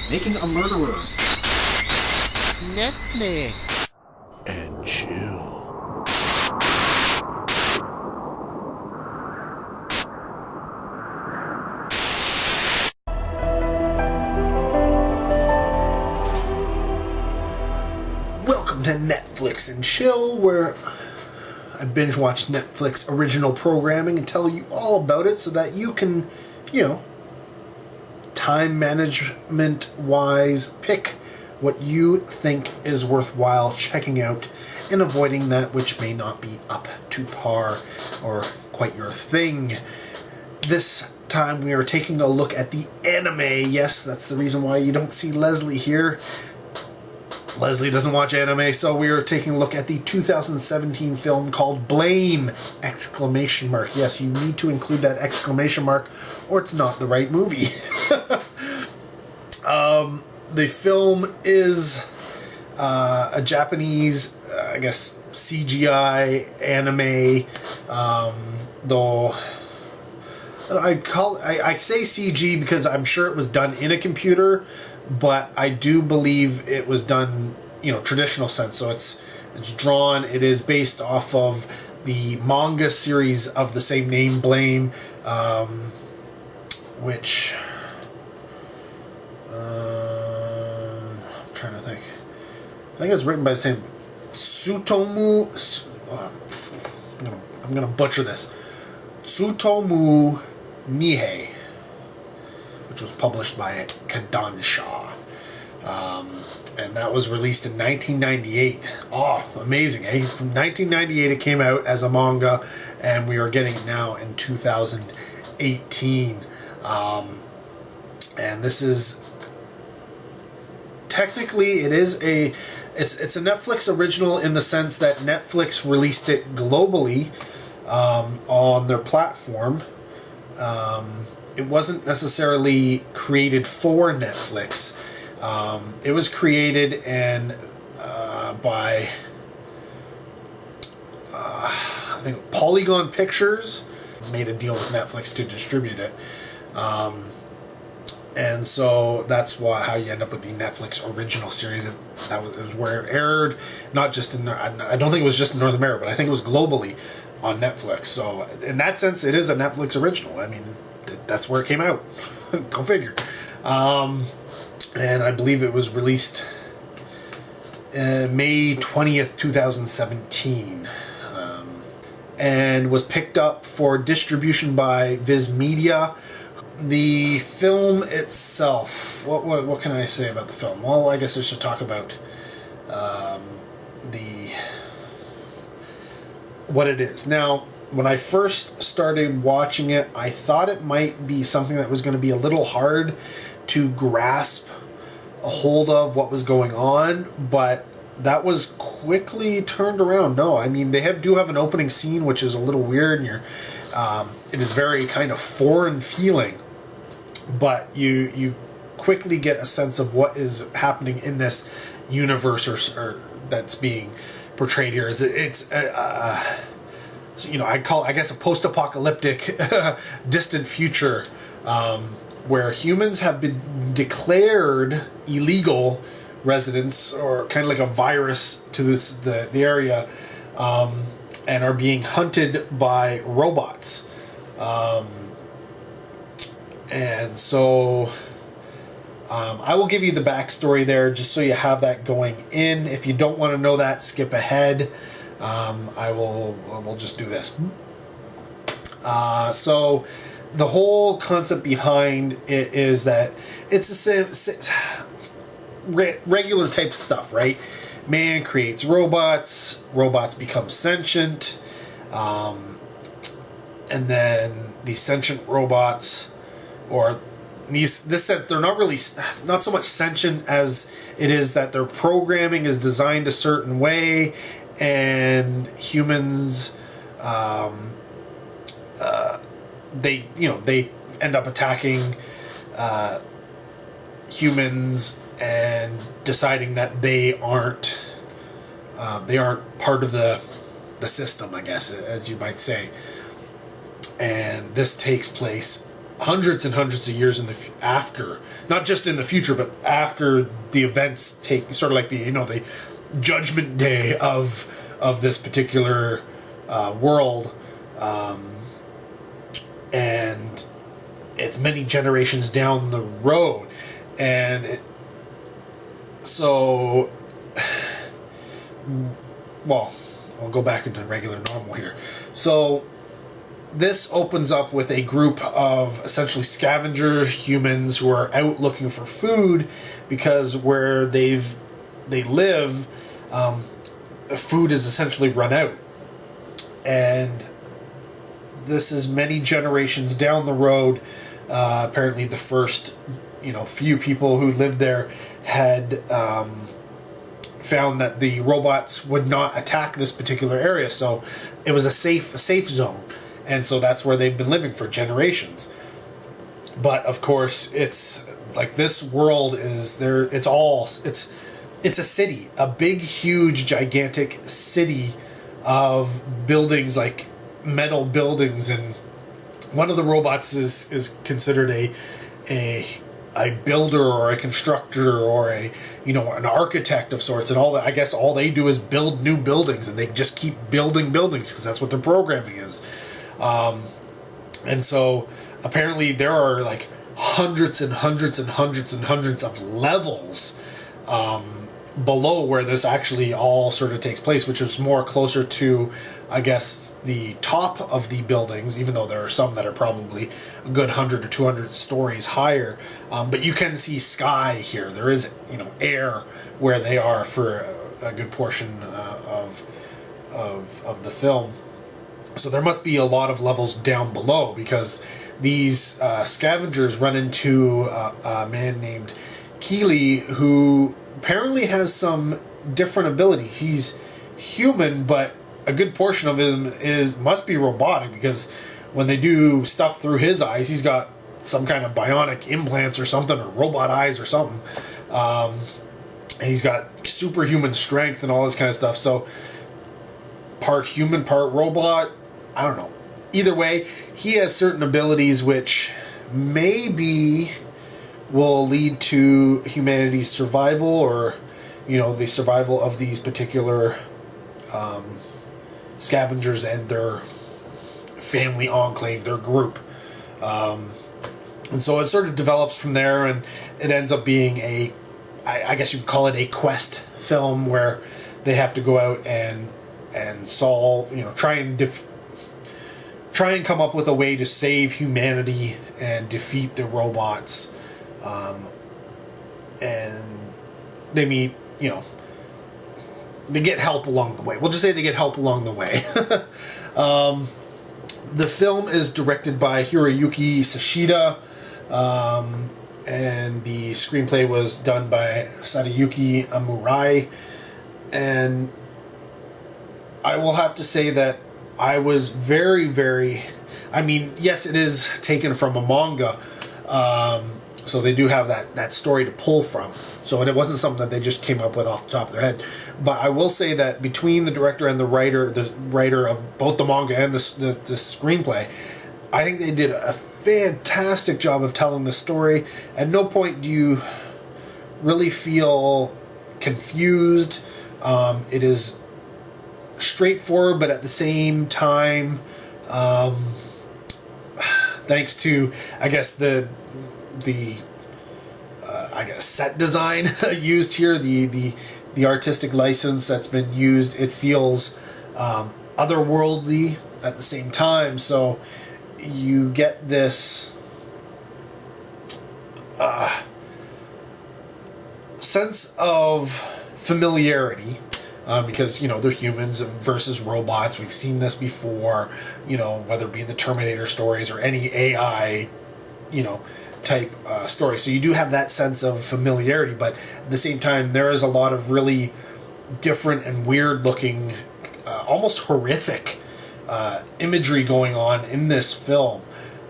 Making a Murderer, Netflix and chill. Welcome to Netflix and Chill, where I binge watch Netflix original programming and tell you all about it so that you can, time management wise, pick what you think is worthwhile checking out and avoiding that which may not be up to par or quite your thing. This time we are taking a look at the anime. Yes, that's the reason why you don't see Leslie here. Leslie doesn't watch anime, so we are taking a look at the 2017 film called Blame! Exclamation mark. Yes, you need to include that exclamation mark or it's not the right movie. The film is a Japanese, I guess, CGI anime, though I say CG because I'm sure it was done in a computer, but I do believe it was done, traditional sense. So it's drawn. It is based off of the manga series of the same name, Blame, which I'm trying to think. I think it's written by the same Tsutomu. I'm gonna butcher this. Tsutomu Nihei, which was published by Kodansha. And that was released in 1998. Oh, amazing, eh? From 1998 it came out as a manga, and we are getting it now in 2018. And this is... Technically, it's a Netflix original in the sense that Netflix released it globally on their platform. It wasn't necessarily created for Netflix. It was created by I think Polygon Pictures made a deal with Netflix to distribute it. And so that's how you end up with the Netflix original series. That was where it aired, not just in I don't think it was just in North America, but I think it was globally on Netflix. So in that sense, it is a Netflix original. I mean, that's where it came out. Go figure. And I believe it was released May 20th, 2017. And was picked up for distribution by Viz Media. The film itself, what can I say about the film? Well, I guess I should talk about what it is. Now, when I first started watching it, I thought it might be something that was going to be a little hard to grasp a hold of what was going on, but that was quickly turned around. No, I mean, they do have an opening scene which is a little weird, and it is very kind of foreign feeling, but you quickly get a sense of what is happening in this universe or that's being portrayed here. It's I guess a post-apocalyptic distant future where humans have been declared illegal residents, or kind of like a virus to the area, and are being hunted by robots. And so I will give you the backstory there just so you have that going in. If you don't want to know that, skip ahead. We'll just do this. So the whole concept behind it is that it's the same regular type of stuff, right? Man creates robots become sentient, and then these sentient robots, or they're not so much sentient as it is that their programming is designed a certain way, and humans they end up attacking humans and deciding that they aren't part of the system, I guess, as you might say. And this takes place hundreds and hundreds of years after, not just in the future, but after the events take, sort of like the judgment day of this particular world, and it's many generations down the road, and so, well, I'll go back into regular normal here. So this opens up with a group of essentially scavenger humans who are out looking for food, because where they live, food is essentially run out. And this is many generations down the road. Apparently the first, few people who lived there had found that the robots would not attack this particular area, so it was a safe zone. And so that's where they've been living for generations. But of course, it's like this world is there. It's a city, a big, huge, gigantic city of buildings, like metal buildings. And one of the robots is considered a builder or a constructor or an architect of sorts. And all that, I guess all they do is build new buildings, and they just keep building buildings because that's what their programming is. And so apparently there are like hundreds and hundreds and hundreds and hundreds of levels below where this actually all sort of takes place, which is more closer to, I guess, the top of the buildings, even though there are some that are probably a good 100 or 200 stories higher. But you can see sky here. There is, air where they are for a good portion of the film. So there must be a lot of levels down below, because these scavengers run into a man named Keeley, who apparently has some different ability. He's human, but a good portion of him must be robotic, because when they do stuff through his eyes, he's got some kind of bionic implants or something, or robot eyes or something. And he's got superhuman strength and all this kind of stuff. So part human, part robot. I don't know. Either way, he has certain abilities which maybe will lead to humanity's survival, or, the survival of these particular scavengers and their family enclave, their group. And so it sort of develops from there, and it ends up being I guess you could call it a quest film, where they have to go out and solve, try and come up with a way to save humanity and defeat the robots. And they meet, they get help along the way. We'll just say they get help along the way. The film is directed by Hiroyuki Sashida, and the screenplay was done by Sadayuki Amurai. And I will have to say that I was very, very... yes, it is taken from a manga, so they do have that story to pull from. So it wasn't something that they just came up with off the top of their head. But I will say that between the director and the writer of both the manga and the screenplay, I think they did a fantastic job of telling the story. At no point do you really feel confused. It is straightforward, but at the same time, thanks to, I guess, the set design used here, the artistic license that's been used, it feels otherworldly at the same time. So you get this sense of familiarity. Because, they're humans versus robots. We've seen this before, whether it be the Terminator stories or any AI, type story. So you do have that sense of familiarity, but at the same time, there is a lot of really different and weird looking, almost horrific imagery going on in this film.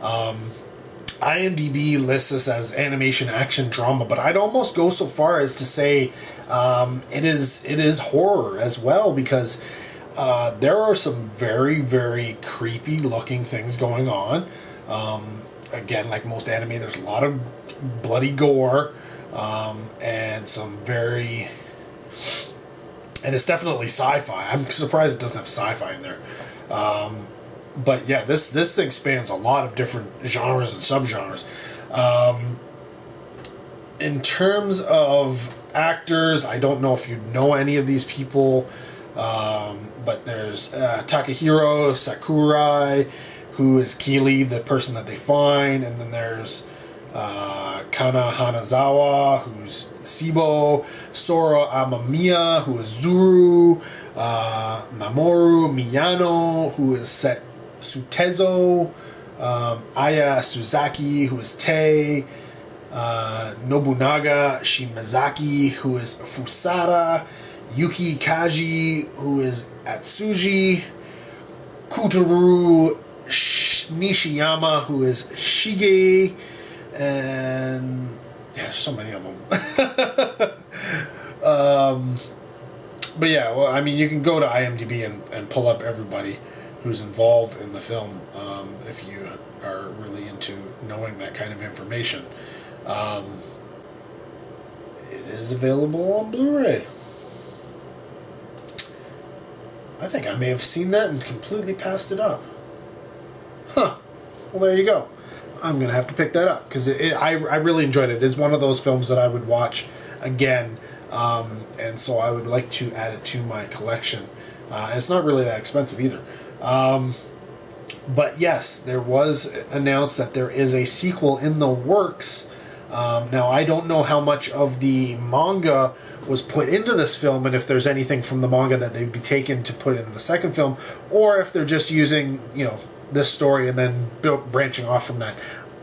IMDb lists this as animation action drama, but I'd almost go so far as to say it is horror as well, because there are some very, very creepy looking things going on. again, like most anime, there's a lot of bloody gore, and some very... And it's definitely sci-fi. I'm surprised it doesn't have sci-fi in there. But yeah, this thing spans a lot of different genres and subgenres. In terms of actors, I don't know if you know any of these people, but there's Takahiro Sakurai, who is Keely, the person that they find, and then there's Kana Hanazawa, who's Sibo, Sora Amamiya, who is Zuru, Mamoru Miyano, who is Sutezo, Aya Suzaki, who is Tei, Nobunaga Shimazaki, who is Fusara, Yuki Kaji, who is Atsuji, Kutaru Nishiyama, who is Shige, and yeah, there's so many of them. But yeah, well, I mean, you can go to IMDb and pull up everybody who's involved in the film, if you are really into knowing that kind of information. It is available on Blu-ray. I think I may have seen that and completely passed it up. Huh. Well, there you go. I'm going to have to pick that up because I really enjoyed it. It's one of those films that I would watch again, and so I would like to add it to my collection. And it's not really that expensive either. But yes, there was announced that there is a sequel in the works. Now, I don't know how much of the manga was put into this film, and if there's anything from the manga that they'd be taken to put into the second film, or if they're just using, this story and then branching off from that.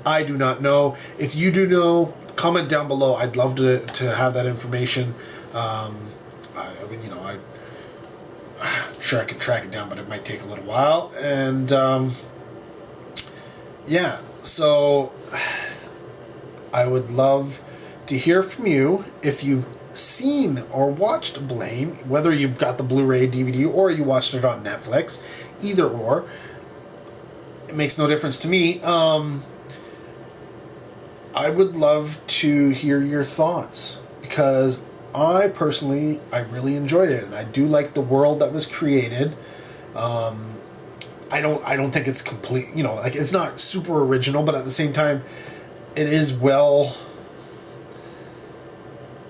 I do not know. If you do know, comment down below. I'd love to have that information. I'm sure I could track it down, but it might take a little while. And yeah, so I would love to hear from you if you've seen or watched Blame, whether you've got the Blu-ray DVD or you watched it on Netflix, either or. It makes no difference to me. I would love to hear your thoughts because I really enjoyed it, and I do like the world that was created. I don't think it's complete, it's not super original, but at the same time, it is well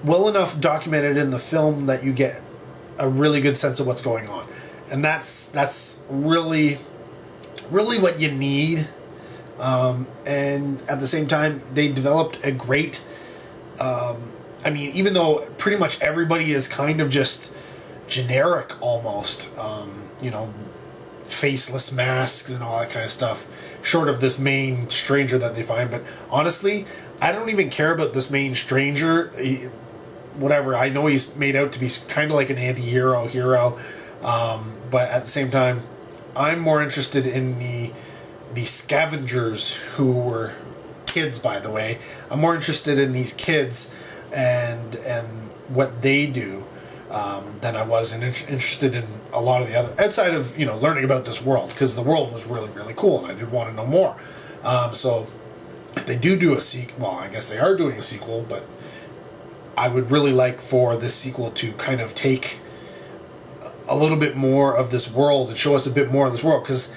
enough documented in the film that you get a really good sense of what's going on, and that's really what you need. And at the same time, they developed a great, even though pretty much everybody is kind of just generic almost, faceless masks and all that kind of stuff, short of this main stranger that they find. But honestly, I don't even care about this main stranger. Whatever, I know he's made out to be kind of like an anti-hero hero, but at the same time, I'm more interested in the scavengers, who were kids, by the way. I'm more interested in these kids and what they do than I was interested in a lot of the other, outside of learning about this world, because the world was really, really cool and I did want to know more. So if they do a sequel, well, I guess they are doing a sequel, but I would really like for this sequel to kind of take a little bit more of this world and show us a bit more of this world, because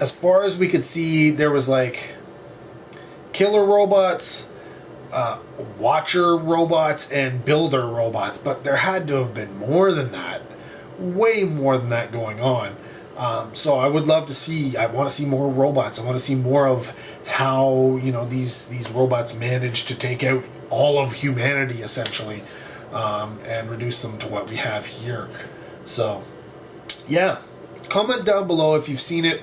as far as we could see, there was like killer robots, watcher robots, and builder robots, but there had to have been more than that, way more than that going on. So I would love to see, I want to see more robots. I want to see more of how, these robots manage to take out all of humanity, essentially, and reduce them to what we have here. So, yeah. Comment down below if you've seen it.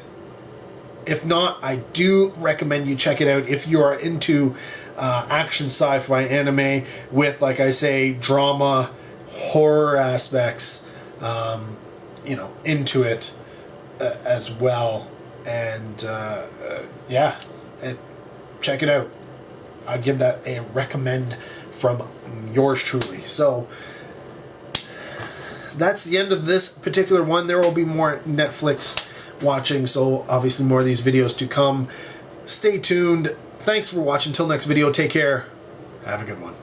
If not, I do recommend you check it out if you are into action sci-fi anime with, like I say, drama, horror aspects, into it as well. And, check it out. I'd give that a recommend from yours truly. So, that's the end of this particular one. There will be more Netflix watching, so obviously more of these videos to come. Stay tuned. thanks for watching. Till next video, take care. Have a good one.